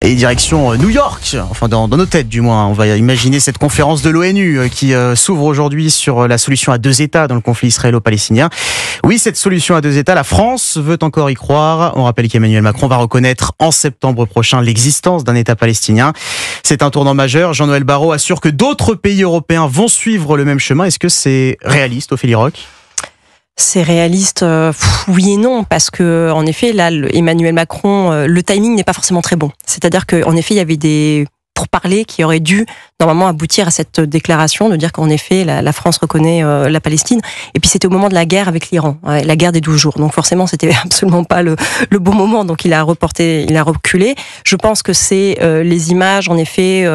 Et direction New York, enfin dans nos têtes du moins, on va imaginer cette conférence de l'ONU qui s'ouvre aujourd'hui sur la solution à deux États dans le conflit israélo-palestinien. Oui, cette solution à deux États, la France veut encore y croire. On rappelle qu'Emmanuel Macron va reconnaître en septembre prochain l'existence d'un État palestinien. C'est un tournant majeur. Jean-Noël Barrot assure que d'autres pays européens vont suivre le même chemin. Est-ce que c'est réaliste, Ophélie Roch ? C'est réaliste, oui et non, parce que en effet, là, Emmanuel Macron, le timing n'est pas forcément très bon. C'est-à-dire qu'en effet, il y avait des pourparlers qui auraient dû normalement aboutir à cette déclaration de dire qu'en effet, la France reconnaît la Palestine. Et puis c'était au moment de la guerre avec l'Iran, la guerre des 12 jours. Donc forcément, c'était absolument pas le bon moment. Donc il a reculé. Je pense que c'est les images, en effet.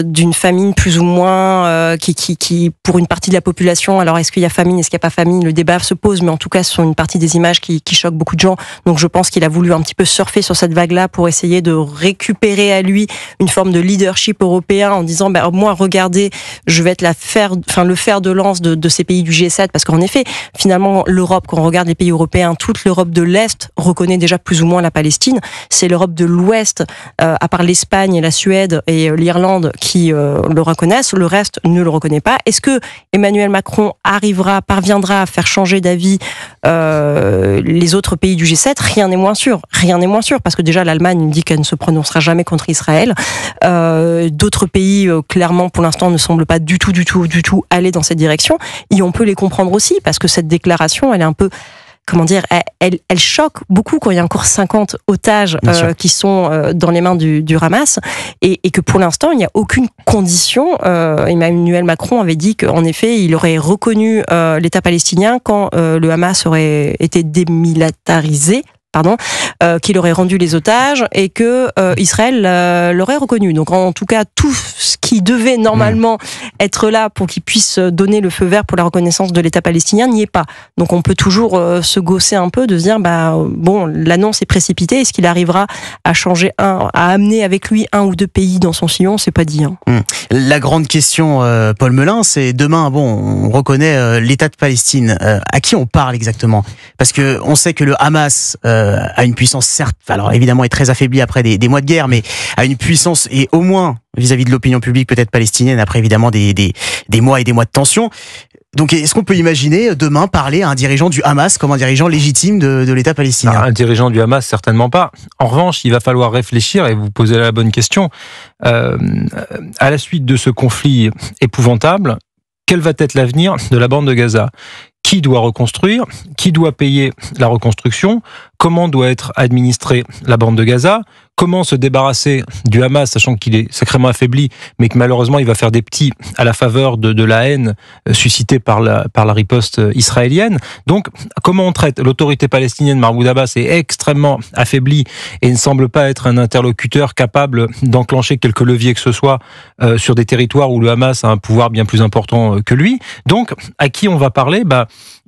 D'une famine plus ou moins qui pour une partie de la population, alors est-ce qu'il y a famine, est-ce qu'il n'y a pas famine, le débat se pose, mais en tout cas ce sont une partie des images qui choquent beaucoup de gens. Donc je pense qu'il a voulu un petit peu surfer sur cette vague-là pour essayer de récupérer à lui une forme de leadership européen en disant moi regardez, je vais être le fer de lance de ces pays du G7, parce qu'en effet finalement l'Europe, quand on regarde les pays européens, toute l'Europe de l'Est reconnaît déjà plus ou moins la Palestine. C'est l'Europe de l'Ouest, à part l'Espagne et la Suède et l'Irlande qui le reconnaissent, le reste ne le reconnaît pas. Est-ce que Emmanuel Macron parviendra à faire changer d'avis les autres pays du G7 ? Rien n'est moins sûr, parce que déjà l'Allemagne dit qu'elle ne se prononcera jamais contre Israël. D'autres pays, clairement, pour l'instant, ne semblent pas du tout aller dans cette direction. Et on peut les comprendre aussi, parce que cette déclaration, elle est un peu... Comment dire, elle choque beaucoup quand il y a encore 50 otages qui sont dans les mains du Hamas et que pour l'instant, il n'y a aucune condition. Emmanuel Macron avait dit qu'en effet, il aurait reconnu l'État palestinien quand le Hamas aurait été démilitarisé. Qu'il aurait rendu les otages et que Israël l'aurait reconnu. Donc en tout cas, tout ce qui devait normalement être là pour qu'il puisse donner le feu vert pour la reconnaissance de l'État palestinien n'y est pas. Donc on peut toujours se gausser un peu, de se dire l'annonce est précipitée. Est-ce qu'il arrivera à à amener avec lui un ou deux pays dans son sillon ? C'est pas dit. La grande question, Paul Melun, c'est demain, on reconnaît l'État de Palestine. À qui on parle exactement ? Parce que on sait que le Hamas a une puissance, certes, alors évidemment est très affaiblie après des mois de guerre, mais a une puissance, et au moins vis-à-vis de l'opinion publique peut-être palestinienne, après évidemment des mois et des mois de tension. Donc est-ce qu'on peut imaginer demain parler à un dirigeant du Hamas comme un dirigeant légitime de l'État palestinien ? Un dirigeant du Hamas, certainement pas. En revanche, il va falloir réfléchir, et vous posez la bonne question, à la suite de ce conflit épouvantable, quel va être l'avenir de la bande de Gaza ? Qui doit reconstruire ? Qui doit payer la reconstruction ? Comment doit être administrée la bande de Gaza ? Comment se débarrasser du Hamas, sachant qu'il est sacrément affaibli, mais que malheureusement il va faire des petits à la faveur de la haine suscitée par la riposte israélienne. Donc, comment on traite ? L'autorité palestinienne, Mahmoud Abbas, est extrêmement affaiblie et ne semble pas être un interlocuteur capable d'enclencher quelque levier que ce soit sur des territoires où le Hamas a un pouvoir bien plus important que lui. Donc, à qui on va parler ?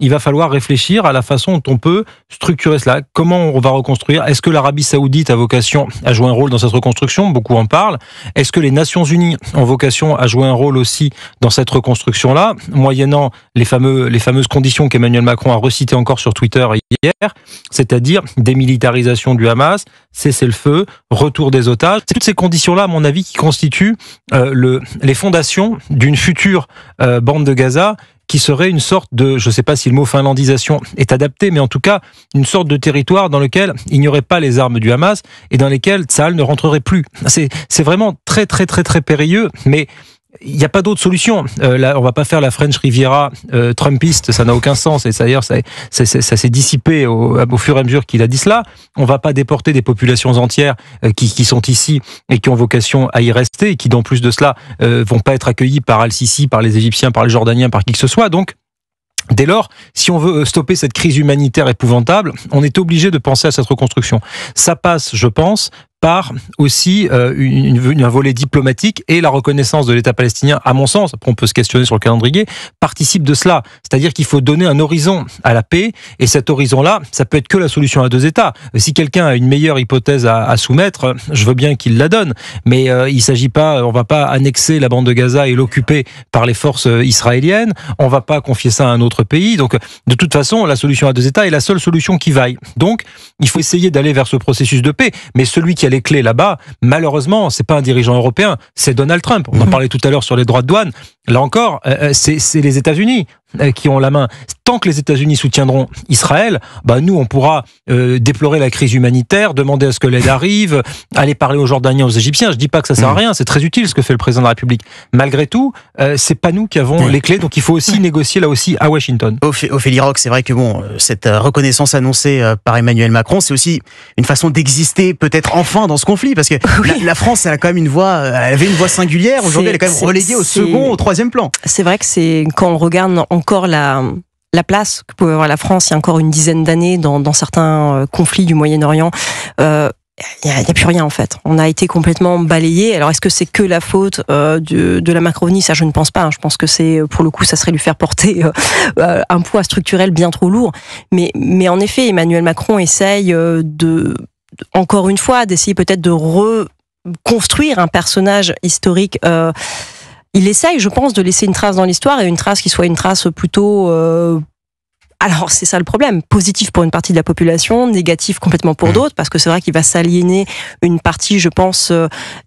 Il va falloir réfléchir à la façon dont on peut structurer cela. Comment on va reconstruire ? Est-ce que l'Arabie Saoudite a vocation à jouer un rôle dans cette reconstruction ? Beaucoup en parlent. Est-ce que les Nations Unies ont vocation à jouer un rôle aussi dans cette reconstruction-là, moyennant les fameuses conditions qu'Emmanuel Macron a recitées encore sur Twitter hier, c'est-à-dire démilitarisation du Hamas, cessez-le-feu, retour des otages. C'est toutes ces conditions-là, à mon avis, qui constituent les fondations d'une future bande de Gaza, qui serait une sorte de, je ne sais pas si le mot finlandisation est adapté, mais en tout cas, une sorte de territoire dans lequel il n'y aurait pas les armes du Hamas et dans lesquels Tsahal ne rentrerait plus. C'est vraiment très, très, très, très périlleux, mais il n'y a pas d'autre solution. Là, on va pas faire la French Riviera trumpiste, ça n'a aucun sens. Et d'ailleurs, ça s'est dissipé au fur et à mesure qu'il a dit cela. On va pas déporter des populations entières qui sont ici et qui ont vocation à y rester et qui, en plus de cela, vont pas être accueillis par Al-Sisi, par les Égyptiens, par les Jordaniens, par qui que ce soit. Donc, dès lors, si on veut stopper cette crise humanitaire épouvantable, on est obligé de penser à cette reconstruction. Ça passe, je pense, par aussi un volet diplomatique, et la reconnaissance de l'État palestinien, à mon sens, après on peut se questionner sur le calendrier, participe de cela. C'est-à-dire qu'il faut donner un horizon à la paix, et cet horizon-là, ça peut être que la solution à deux États. Si quelqu'un a une meilleure hypothèse à soumettre, je veux bien qu'il la donne, mais il s'agit pas, on va pas annexer la bande de Gaza et l'occuper par les forces israéliennes, on va pas confier ça à un autre pays. Donc de toute façon, la solution à deux États est la seule solution qui vaille. Donc il faut essayer d'aller vers ce processus de paix, mais celui qui a a les clés là-bas, malheureusement, c'est pas un dirigeant européen, c'est Donald Trump. On en parlait tout à l'heure sur les droits de douane. Là encore, c'est les États-Unis qui ont la main. Tant que les États-Unis soutiendront Israël, nous, on pourra déplorer la crise humanitaire, demander à ce que l'aide arrive, aller parler aux Jordaniens, aux Égyptiens. Je dis pas que ça sert à rien, c'est très utile ce que fait le président de la République. Malgré tout, c'est pas nous qui avons les clés, donc il faut aussi négocier là aussi à Washington. Ophélie Roch, c'est vrai que cette reconnaissance annoncée par Emmanuel Macron, c'est aussi une façon d'exister peut-être enfin dans ce conflit, parce que la France, elle a quand même elle avait une voix singulière. Aujourd'hui, elle est quand même reléguée au second, au troisième plan. C'est vrai que c'est quand on regarde encore la place que pouvait avoir la France il y a encore une dizaine d'années dans certains conflits du Moyen-Orient. Il n'y a plus rien en fait. On a été complètement balayé. Alors est-ce que c'est que la faute de la Macronie? Ça, je ne pense pas. Je pense que c'est, pour le coup, ça serait lui faire porter un poids structurel bien trop lourd. Mais en effet, Emmanuel Macron essaye encore une fois, d'essayer peut-être de reconstruire un personnage historique. Il essaye, je pense, de laisser une trace dans l'histoire, et une trace qui soit une trace plutôt... Alors, c'est ça le problème. Positif pour une partie de la population, négatif complètement pour d'autres, parce que c'est vrai qu'il va s'aliéner une partie, je pense,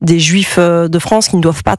des Juifs de France qui ne doivent pas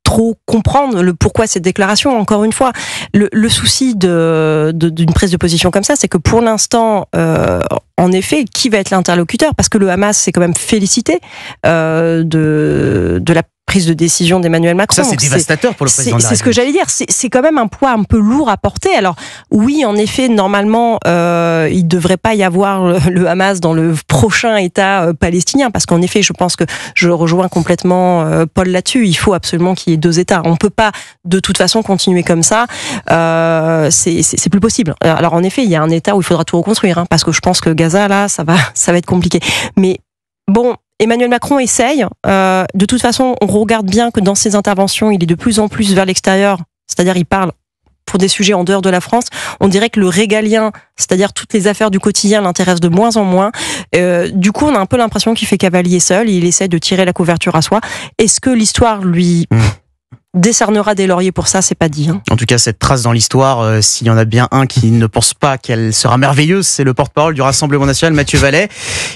trop comprendre le pourquoi cette déclaration. Encore une fois, le souci d'une prise de position comme ça, c'est que pour l'instant, en effet, qui va être l'interlocuteur? Parce que le Hamas s'est quand même félicité de la prise de décision d'Emmanuel Macron. Ça, c'est dévastateur pour le président de la République. C'est ce que j'allais dire. C'est quand même un poids un peu lourd à porter. Alors, oui, en effet, normalement, il ne devrait pas y avoir le Hamas dans le prochain État palestinien, parce qu'en effet, je pense que je rejoins complètement Paul là-dessus. Il faut absolument qu'il y ait deux États. On ne peut pas, de toute façon, continuer comme ça. C'est plus possible. Alors, en effet, il y a un État où il faudra tout reconstruire, parce que je pense que Gaza, là, ça va être compliqué. Mais bon... Emmanuel Macron essaye. De toute façon, on regarde bien que dans ses interventions, il est de plus en plus vers l'extérieur. C'est-à-dire, il parle pour des sujets en dehors de la France. On dirait que le régalien, c'est-à-dire toutes les affaires du quotidien, l'intéresse de moins en moins. Du coup, on a un peu l'impression qu'il fait cavalier seul. Il essaie de tirer la couverture à soi. Est-ce que l'histoire lui décernera des lauriers pour ça? C'est pas dit. En tout cas, cette trace dans l'histoire, s'il y en a bien un qui ne pense pas qu'elle sera merveilleuse, c'est le porte-parole du Rassemblement national, Mathieu Vallet.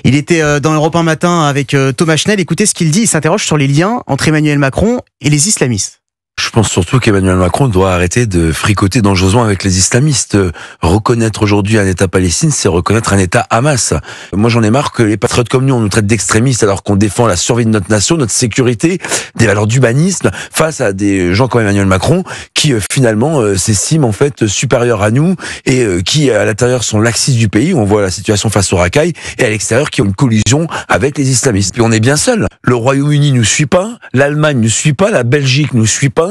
Il était dans Europe 1 matin avec Thomas Schnell. Écoutez ce qu'il dit. Il s'interroge sur les liens entre Emmanuel Macron et les islamistes. Je pense surtout qu'Emmanuel Macron doit arrêter de fricoter dangereusement avec les islamistes. Reconnaître aujourd'hui un État palestinien, c'est reconnaître un État Hamas. Moi, j'en ai marre que les patriotes comme nous, on nous traite d'extrémistes alors qu'on défend la survie de notre nation, notre sécurité, des valeurs d'humanisme, face à des gens comme Emmanuel Macron qui finalement s'estiment en fait supérieurs à nous et qui à l'intérieur sont laxistes du pays. On voit la situation face aux racailles, et à l'extérieur qui ont une collision avec les islamistes. Puis on est bien seul. Le Royaume-Uni nous suit pas, l'Allemagne nous suit pas, la Belgique nous suit pas.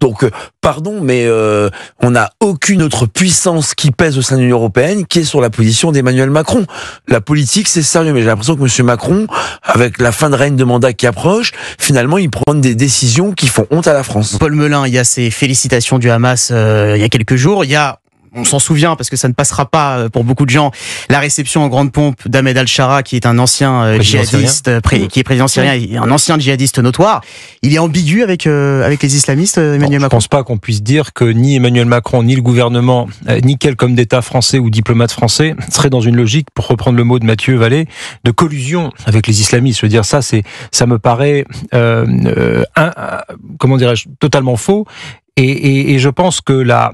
Donc, pardon, mais on n'a aucune autre puissance qui pèse au sein de l'Union européenne qui est sur la position d'Emmanuel Macron. La politique, c'est sérieux, mais j'ai l'impression que M. Macron, avec la fin de règne de mandat qui approche, finalement, il prend des décisions qui font honte à la France. Paul Melun, il y a ces félicitations du Hamas il y a quelques jours. Il y a... On s'en souvient parce que ça ne passera pas pour beaucoup de gens. La réception en grande pompe d'Ahmed Al-Shara, qui est un ancien djihadiste, qui est président syrien, et un ancien djihadiste notoire. Il est ambigu avec les islamistes, Emmanuel Macron. Je pense pas qu'on puisse dire que ni Emmanuel Macron, ni le gouvernement, ni quelque homme d'État français ou diplomate français serait dans une logique, pour reprendre le mot de Mathieu Vallet, de collusion avec les islamistes. Je veux dire, ça me paraît, comment dirais-je, totalement faux. Et je pense que la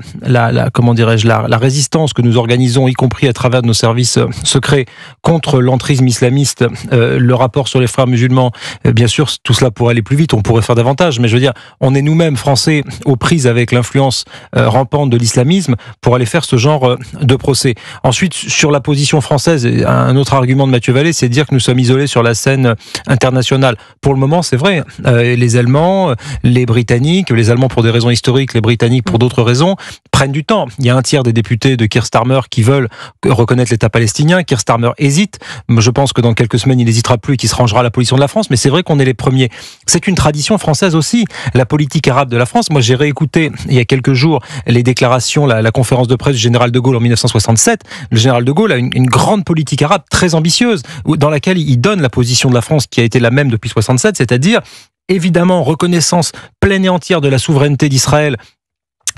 résistance que nous organisons, y compris à travers nos services secrets, contre l'entrisme islamiste, le rapport sur les frères musulmans, bien sûr, tout cela pourrait aller plus vite, on pourrait faire davantage, mais je veux dire, on est nous-mêmes, Français, aux prises avec l'influence rampante de l'islamisme pour aller faire ce genre de procès. Ensuite, sur la position française, un autre argument de Mathieu Vallet, c'est de dire que nous sommes isolés sur la scène internationale. Pour le moment, c'est vrai. Les Allemands, les Britanniques, les Allemands pour des raisons historiques, les Britanniques pour d'autres raisons, prennent du temps. Il y a un tiers des députés de Keir Starmer qui veulent reconnaître l'État palestinien. Keir Starmer hésite. Je pense que dans quelques semaines, il n'hésitera plus et qu'il se rangera à la position de la France. Mais c'est vrai qu'on est les premiers. C'est une tradition française aussi, la politique arabe de la France. Moi, j'ai réécouté il y a quelques jours les déclarations, la conférence de presse du général de Gaulle en 1967. Le général de Gaulle a une grande politique arabe très ambitieuse, dans laquelle il donne la position de la France qui a été la même depuis 67, c'est-à-dire évidemment reconnaissance pleine et entière de la souveraineté d'Israël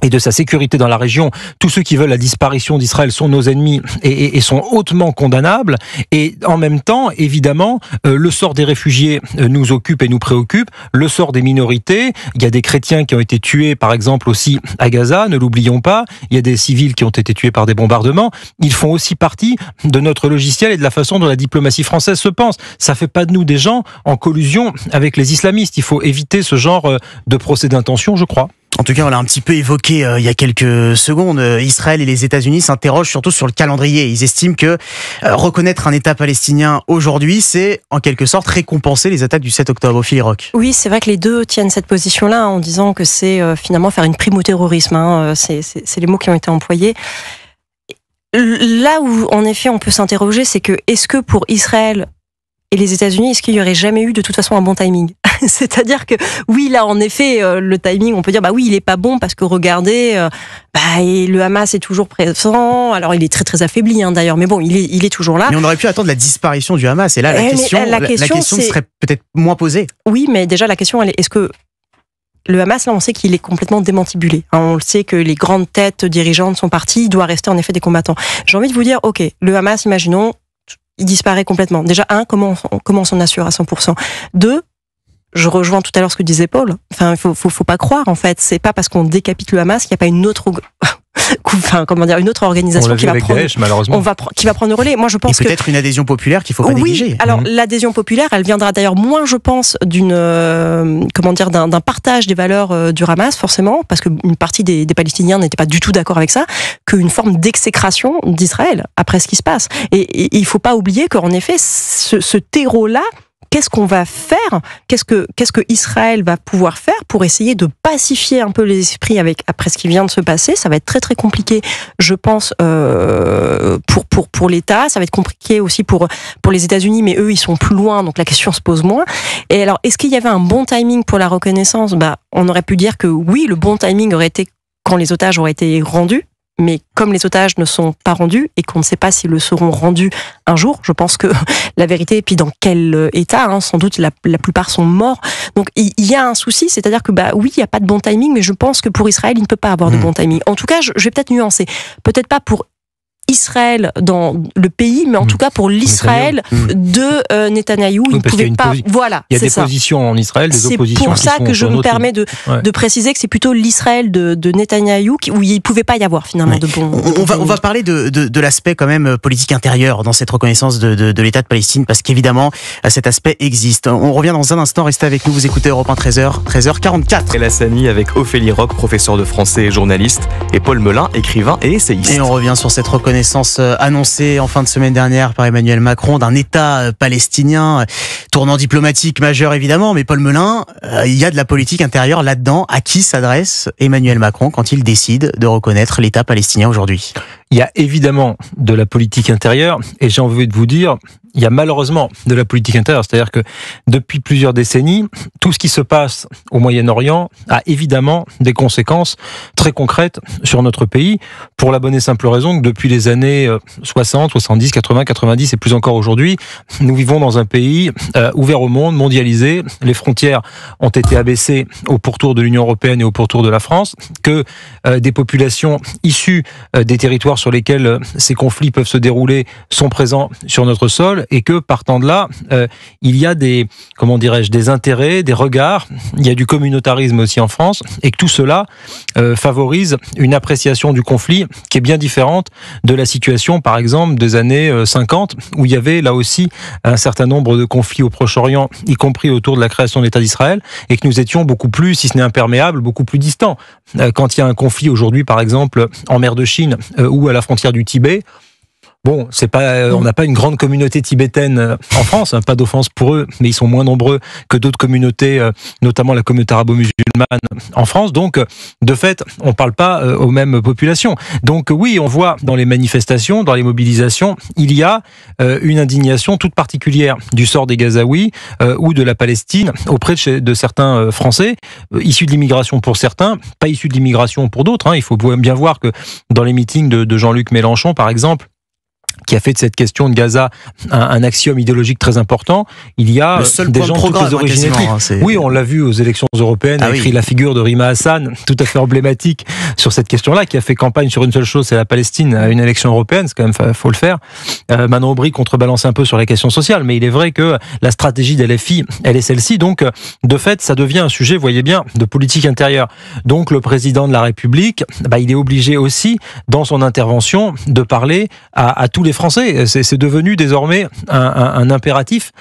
et de sa sécurité dans la région. Tous ceux qui veulent la disparition d'Israël sont nos ennemis et sont hautement condamnables. Et en même temps, évidemment, le sort des réfugiés nous occupe et nous préoccupe. Le sort des minorités. Il y a des chrétiens qui ont été tués, par exemple, aussi à Gaza, ne l'oublions pas. Il y a des civils qui ont été tués par des bombardements. Ils font aussi partie de notre logiciel et de la façon dont la diplomatie française se pense. Ça fait pas de nous des gens en collusion avec les islamistes. Il faut éviter ce genre de procès d'intention, je crois. En tout cas, on l'a un petit peu évoqué il y a quelques secondes. Israël et les États-Unis s'interrogent surtout sur le calendrier. Ils estiment que reconnaître un État palestinien aujourd'hui, c'est en quelque sorte récompenser les attaques du 7 octobre. Ophélie Roch. Oui, c'est vrai que les deux tiennent cette position-là en disant que c'est finalement faire une prime au terrorisme. C'est les mots qui ont été employés. Là où, en effet, on peut s'interroger, c'est que est-ce que pour Israël et les États-Unis, est-ce qu'il y aurait jamais eu de toute façon un bon timing? C'est-à-dire que oui, là en effet, le timing, on peut dire bah oui, il est pas bon parce que regardez, et le Hamas est toujours présent. Alors il est très très affaibli d'ailleurs, mais bon, il est toujours là. Mais on aurait pu attendre la disparition du Hamas. Et là, la question serait peut-être moins posée. Oui, mais déjà la question, elle est est-ce que le Hamas, là, on sait qu'il est complètement démantibulé. On le sait que les grandes têtes dirigeantes sont parties. Il doit rester en effet des combattants. J'ai envie de vous dire, ok, le Hamas, imaginons, il disparaît complètement. Déjà, comment on s'en assure à 100%? Deux, je rejoins tout à l'heure ce que disait Paul. Enfin, faut pas croire, en fait. C'est pas parce qu'on décapite le Hamas qu'il n'y a pas une autre, une autre organisation qui va prendre, Daesh, malheureusement. Qui va prendre le relais. Moi, je pense et peut-être une adhésion populaire qu'il faut pas négliger. Alors, l'adhésion populaire, elle viendra d'ailleurs moins, je pense, d'un partage des valeurs du Hamas, forcément, parce qu'une partie des Palestiniens n'étaient pas du tout d'accord avec ça, qu'une forme d'exécration d'Israël après ce qui se passe. Et il faut pas oublier qu'en effet, ce terreau-là, qu'est-ce qu'on va faire? Qu'est-ce que Israël va pouvoir faire pour essayer de pacifier un peu les esprits après ce qui vient de se passer? Ça va être très très compliqué, je pense, pour l'État. Ça va être compliqué aussi pour les États-Unis, mais eux ils sont plus loin, donc la question se pose moins. Et alors, est-ce qu'il y avait un bon timing pour la reconnaissance? On aurait pu dire que oui, le bon timing aurait été quand les otages auraient été rendus. Mais comme les otages ne sont pas rendus et qu'on ne sait pas s'ils le seront rendus un jour, je pense que la vérité, et puis dans quel état, sans doute la plupart sont morts. Donc il y a un souci, c'est-à-dire que oui, il n'y a pas de bon timing, mais je pense que pour Israël, il ne peut pas avoir de bon timing. En tout cas, je vais peut-être nuancer. Peut-être pas pour Israël dans le pays, mais en tout cas pour l'Israël de Netanyahou, il ne pouvait pas. Voilà, il y a des positions en Israël, des oppositions. C'est pour ça que je me permets de préciser que c'est plutôt l'Israël de Netanyahou où il ne pouvait pas y avoir finalement de bon. On va parler de l'aspect quand même politique intérieur dans cette reconnaissance de l'État de Palestine, parce qu'évidemment cet aspect existe. On revient dans un instant, restez avec nous, vous écoutez Europe 1, 13h44. Et la Sani avec Ophélie Roch, professeur de français et journaliste, et Paul Melun, écrivain et essayiste. Et on revient sur cette reconnaissance annoncée en fin de semaine dernière par Emmanuel Macron d'un État palestinien, tournant diplomatique majeur évidemment, mais Paul Melun, il y a de la politique intérieure là-dedans. À qui s'adresse Emmanuel Macron quand il décide de reconnaître l'État palestinien aujourd'hui? Il y a évidemment de la politique intérieure, et j'ai envie de vous dire, il y a malheureusement de la politique intérieure. C'est-à-dire que depuis plusieurs décennies, tout ce qui se passe au Moyen-Orient a évidemment des conséquences très concrètes sur notre pays, pour la bonne et simple raison que depuis les années 60, 70, 80, 90 et plus encore aujourd'hui, nous vivons dans un pays ouvert au monde, mondialisé. Les frontières ont été abaissées au pourtour de l'Union européenne et au pourtour de la France, que des populations issues des territoires sur lesquels ces conflits peuvent se dérouler sont présents sur notre sol, et que partant de là, il y a des intérêts, des regards, il y a du communautarisme aussi en France, et que tout cela favorise une appréciation du conflit qui est bien différente de la situation, par exemple, des années 50, où il y avait là aussi un certain nombre de conflits au Proche-Orient, y compris autour de la création de l'État d'Israël, et que nous étions beaucoup plus, si ce n'est imperméables, beaucoup plus distants. Quand il y a un conflit aujourd'hui, par exemple, en mer de Chine ou à la frontière du Tibet, bon, c'est pas, on n'a pas une grande communauté tibétaine en France, pas d'offense pour eux, mais ils sont moins nombreux que d'autres communautés, notamment la communauté arabo-musulmane en France. Donc, de fait, on parle pas aux mêmes populations. Donc oui, on voit dans les manifestations, dans les mobilisations, il y a une indignation toute particulière du sort des Gazaouis ou de la Palestine auprès de certains Français, issus de l'immigration pour certains, pas issus de l'immigration pour d'autres. Il faut bien voir que dans les meetings de Jean-Luc Mélenchon, par exemple, qui a fait de cette question de Gaza un axiome idéologique très important. Il y a des gens de toutes les origines ethniques. Oui, on l'a vu aux élections européennes, a écrit la figure de Rima Hassan, tout à fait emblématique sur cette question-là, qui a fait campagne sur une seule chose, c'est la Palestine à une élection européenne, c'est quand même, faut le faire. Manon Aubry contrebalance un peu sur la question sociale, mais il est vrai que la stratégie d'LFI, elle est celle-ci, donc de fait, ça devient un sujet, voyez bien, de politique intérieure. Donc le président de la République, il est obligé aussi, dans son intervention, de parler à tous les Français. C'est devenu désormais un impératif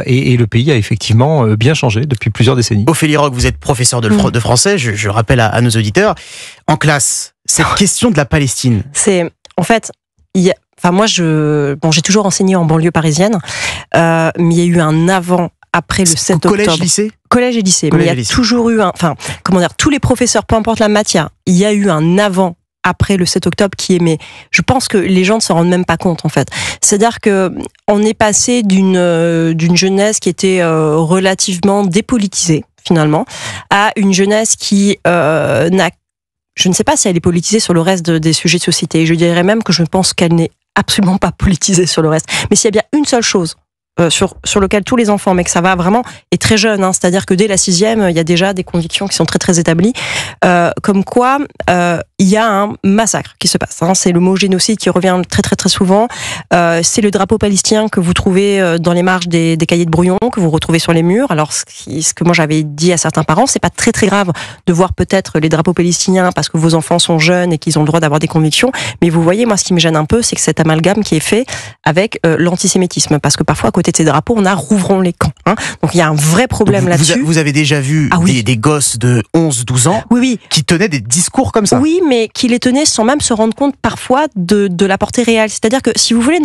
et le pays a effectivement bien changé depuis plusieurs décennies. Ophélie Roch, vous êtes professeur de français, je rappelle à nos auditeurs. En classe, cette question de la Palestine. C'est, en fait, moi j'ai toujours enseigné en banlieue parisienne, mais il y a eu un avant après le 7 octobre. Collège, lycée ? Collège et lycée. Mais il y a toujours eu tous les professeurs, peu importe la matière, il y a eu un avant après le 7 octobre qui est, mais je pense que les gens ne se rendent même pas compte, en fait. C'est-à-dire que on est passé d'une jeunesse qui était relativement dépolitisée, finalement, à une jeunesse qui je ne sais pas si elle est politisée sur le reste des sujets de société. Je dirais même que je pense qu'elle n'est absolument pas politisée sur le reste. Mais s'il y a bien une seule chose sur lequel tous les enfants, mais que ça va vraiment, et très jeune, c'est-à-dire que dès la 6e, il y a déjà des convictions qui sont très très établies, comme quoi il y a un massacre qui se passe. C'est le mot génocide qui revient très très très souvent. C'est le drapeau palestinien que vous trouvez dans les marges des cahiers de brouillon, que vous retrouvez sur les murs. Alors ce que moi j'avais dit à certains parents, c'est pas très très grave de voir peut-être les drapeaux palestiniens parce que vos enfants sont jeunes et qu'ils ont le droit d'avoir des convictions, mais vous voyez, moi ce qui me gêne un peu, c'est que cet amalgame qui est fait avec l'antisémitisme, parce que parfois à côté de ces drapeaux, on a rouvrons les camps. Donc il y a un vrai problème là-dessus. Vous avez déjà vu des gosses de 11-12 ans qui tenaient des discours comme ça. Oui, mais qui les tenaient sans même se rendre compte parfois de la portée réelle. C'est-à-dire que si vous voulez,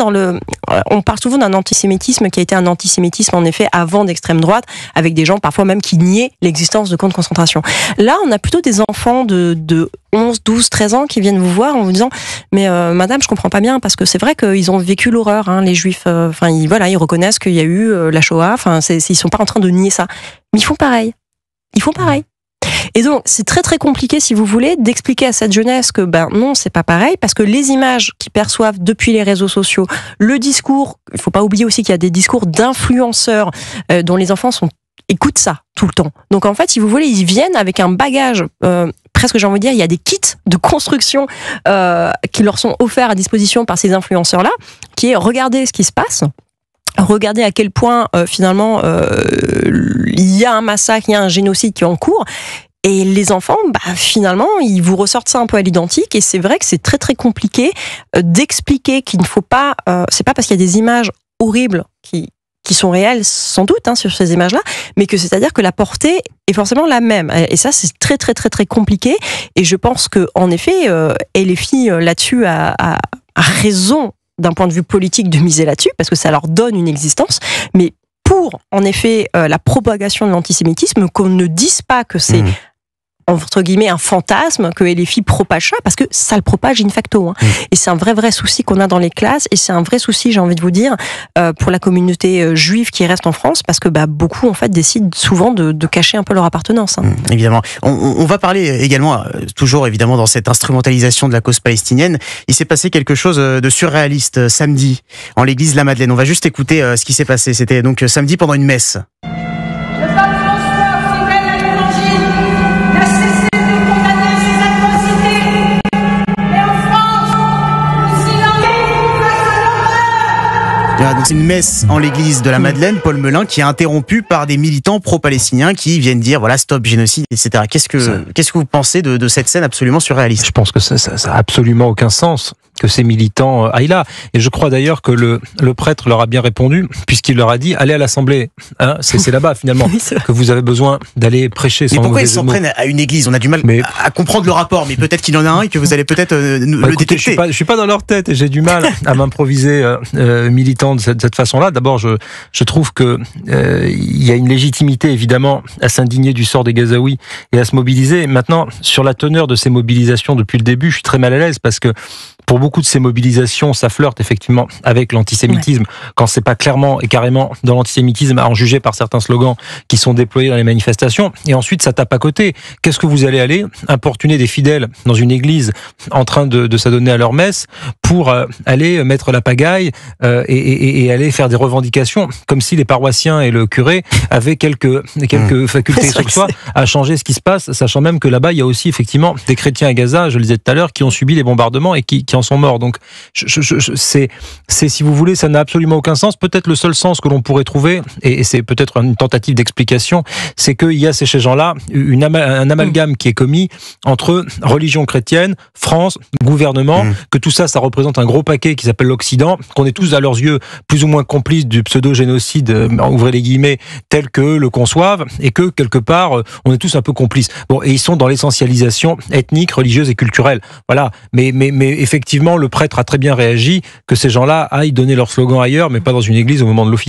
on parle souvent d'un antisémitisme qui a été un antisémitisme en effet avant d'extrême droite, avec des gens parfois même qui niaient l'existence de camps de concentration. Là, on a plutôt des enfants de 11, 12, 13 ans qui viennent vous voir en vous disant mais madame, je comprends pas bien, parce que c'est vrai qu'ils ont vécu l'horreur, les juifs, ils reconnaissent qu'il y a eu la Shoah, ils sont pas en train de nier ça, mais ils font pareil. Et donc, c'est très très compliqué, si vous voulez, d'expliquer à cette jeunesse que non, c'est pas pareil, parce que les images qu'ils perçoivent depuis les réseaux sociaux, le discours, il faut pas oublier aussi qu'il y a des discours d'influenceurs dont les enfants écoutent ça tout le temps. Donc en fait, si vous voulez, ils viennent avec un bagage presque, j'ai envie de dire, il y a des kits de construction qui leur sont offerts à disposition par ces influenceurs-là, qui est regardez ce qui se passe. Regardez à quel point finalement il y a un massacre, il y a un génocide qui est en cours, et les enfants, finalement, ils vous ressortent ça un peu à l'identique, et c'est vrai que c'est très très compliqué d'expliquer qu'il ne faut pas, c'est pas parce qu'il y a des images horribles qui sont réelles sans doute sur ces images-là, mais que c'est-à-dire que la portée est forcément la même, et ça c'est très très très très compliqué, et je pense que en effet, LFI là-dessus a raison d'un point de vue politique de miser là-dessus, parce que ça leur donne une existence, mais pour, en effet, la propagation de l'antisémitisme, qu'on ne dise pas que c'est, entre guillemets, un fantasme, que LFI propage ça, parce que ça le propage in facto. Et c'est un vrai souci qu'on a dans les classes, et c'est un vrai souci, j'ai envie de vous dire, pour la communauté juive qui reste en France, parce que beaucoup, en fait, décident souvent de cacher un peu leur appartenance. Évidemment. On va parler également, toujours évidemment dans cette instrumentalisation de la cause palestinienne, il s'est passé quelque chose de surréaliste samedi, en l'église La Madeleine. On va juste écouter ce qui s'est passé. C'était donc samedi pendant une messe. Donc c'est une messe en l'église de la Madeleine, Paul Melun, qui est interrompue par des militants pro-palestiniens qui viennent dire voilà, stop génocide, etc. Qu'est-ce que vous pensez de cette scène absolument surréaliste ? Je pense que ça a absolument aucun sens que ces militants aillent là. Et je crois d'ailleurs que le prêtre leur a bien répondu, puisqu'il leur a dit allez à l'Assemblée. C'est là-bas finalement que vous avez besoin d'aller prêcher. Mais pourquoi ils s'en prennent à une église ? On a du mal à comprendre le rapport, mais peut-être qu'il y en a un et que vous allez peut-être le détecter. Je suis pas dans leur tête et j'ai du mal à m'improviser militant de cette façon-là. D'abord, je trouve que il y a une légitimité évidemment à s'indigner du sort des Gazaouis et à se mobiliser. Maintenant, sur la teneur de ces mobilisations depuis le début, je suis très mal à l'aise parce que pour beaucoup de ces mobilisations, ça flirte effectivement avec l'antisémitisme, quand c'est pas clairement et carrément dans l'antisémitisme, à en juger par certains slogans qui sont déployés dans les manifestations. Et ensuite, ça tape à côté. Qu'est-ce que vous allez aller importuner des fidèles dans une église en train de s'adonner à leur messe pour aller mettre la pagaille et aller faire des revendications, comme si les paroissiens et le curé avaient quelques facultés sur soi à changer ce qui se passe, sachant même que là-bas, il y a aussi effectivement des chrétiens à Gaza, je le disais tout à l'heure, qui ont subi les bombardements et qui en sont morts. Donc, c'est, si vous voulez, ça n'a absolument aucun sens. Peut-être le seul sens que l'on pourrait trouver, et c'est peut-être une tentative d'explication, c'est qu'il y a chez ces gens-là un amalgame qui est commis entre religion chrétienne, France, gouvernement, que tout ça représente un gros paquet qui s'appelle l'Occident, qu'on est tous à leurs yeux plus ou moins complices du pseudo-génocide, ouvrez les guillemets, tel que le conçoivent, et que quelque part, on est tous un peu complices. Bon, et ils sont dans l'essentialisation ethnique, religieuse et culturelle. Voilà. Mais effectivement, le prêtre a très bien réagi que ces gens-là aillent donner leur slogan ailleurs, mais pas dans une église au moment de l'office.